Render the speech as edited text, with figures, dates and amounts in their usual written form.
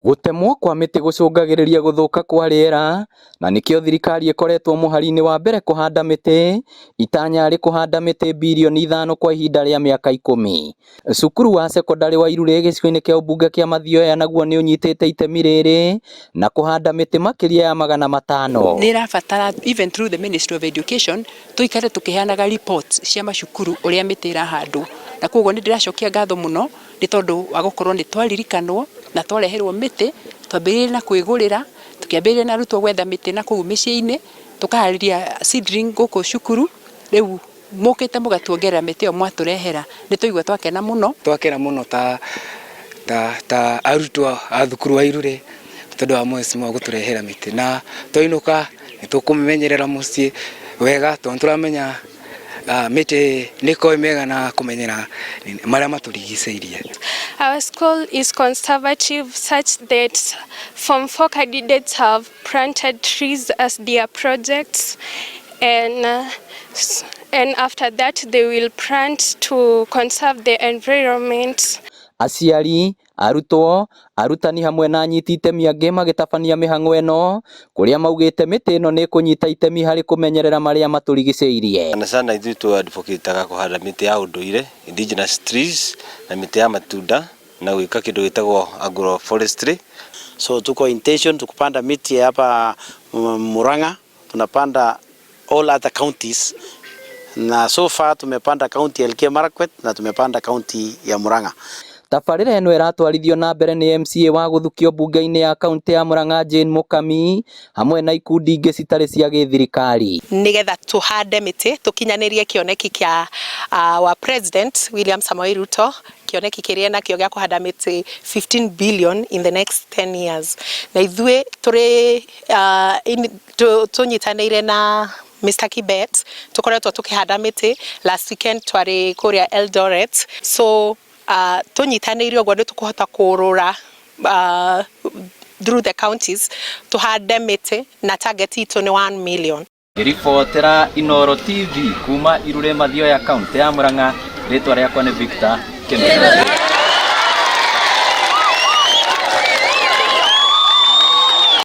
Gutemwo kwa mĩtĩ gũcũngagĩrĩria gũthũka kwa rĩera, na nĩkĩo thirikari ĩkoretwo mũhari-inĩ wa mbere kũhanda mĩtĩ, itanya rĩ kũhanda mĩtĩ bilioni 5 kwa ihinda rĩa mĩaka 10. Cukuru wa cecondarĩ wa irurĩ gĩcigo-inĩ kĩa ũmbunge kĩa Mathioya naguo nĩ ũnyitĩte itemi rĩrĩ na kũhanda mĩtĩ makĩria ya 500. Nĩ ĩrabatara even through the Ministry of Education tũikare tũkĩheanaga reports cia macukuru ũrĩa mĩtĩ ĩrahandwo, na koguo nĩ ndĩracokia ngatho mũno nĩ tondũ wa gũkorwo nĩ twaririkanwo na twareherwo mĩtĩ, twambĩrĩrie na kwĩgũrĩra, tũkĩambĩrĩria na arutwo gwetha mĩtĩ na kũu mĩciĩ-inĩ, tũkaharĩria seedling gũkũ cukuru, rĩu mũkĩte mũgatuongerera mĩtĩ ĩyo mwatũrehera, nĩ tũigua twakena mũno. Twakena mũno ta arutwo a thukuru wa irurĩ tondũ wa mheshimiwa gũtũrehera mĩtĩ, na twainũka nĩ tũkũmĩmenyerera mũciĩ wega tondũ tũramenya mĩtĩ nĩ ĩkoragwo mĩega na kũmenyera marĩa matũrigicĩirie. Our school is conservative such that Form 4 candidates have planted trees as their projects, and after that they will plant to conserve the environment. Aciari, arutwo, arutani hamwe na anyiti itemi angĩ magĩtabania mĩhang'o ĩno, kũrĩa maugĩte mĩtĩ ĩno nĩ kũnyita itemi harĩ kũmenyerera marĩa matũrigicĩirie. Sana ithuĩ tũ advocate kũhanda mĩtĩ ya ũndũire, indigenous trees, na mĩtĩ ya matunda na gwĩka kĩndũ gĩtagwo agroforestry. So tuko intention tukupanda miti hapa Murang'a, tunapanda all other counties, na so far tumepanda county ya Elgeyo Marakwet na tumepanda county ya Murang'a. Tabarĩra ĩno ĩratwarithio na mbere nĩ MCA wa gũthukio mbunge-inĩ ya kaunti ya Murang'a Jane Mũkami hamwe na ikundi ingĩ citarĩ cia gĩthirikari. Nĩgetha tũhande mĩtĩ tũkinyanĩrie kĩoneki kĩa wa President William Samoei Ruto, kĩoneki kĩrĩa nakĩo gĩa kũhanda mĩtĩ 15 billion in the next 10 years. Na ithuĩ tũrĩ tũnyitanĩire na Mr. Kibet, tukoretwo tukihanda mĩtĩ, last weekend twarĩ kũrĩa Eldoret, so tunyitanĩire ũguo nĩ tũkũhota kũrũra through the counties tuhande mĩtĩ na target itũ nĩ 1 million. Ngĩribotera Inooro TV kuma Irurĩ Mathioya kaunti ya Murang'a, rĩtwa rĩakwa nĩ Victor Kĩmera.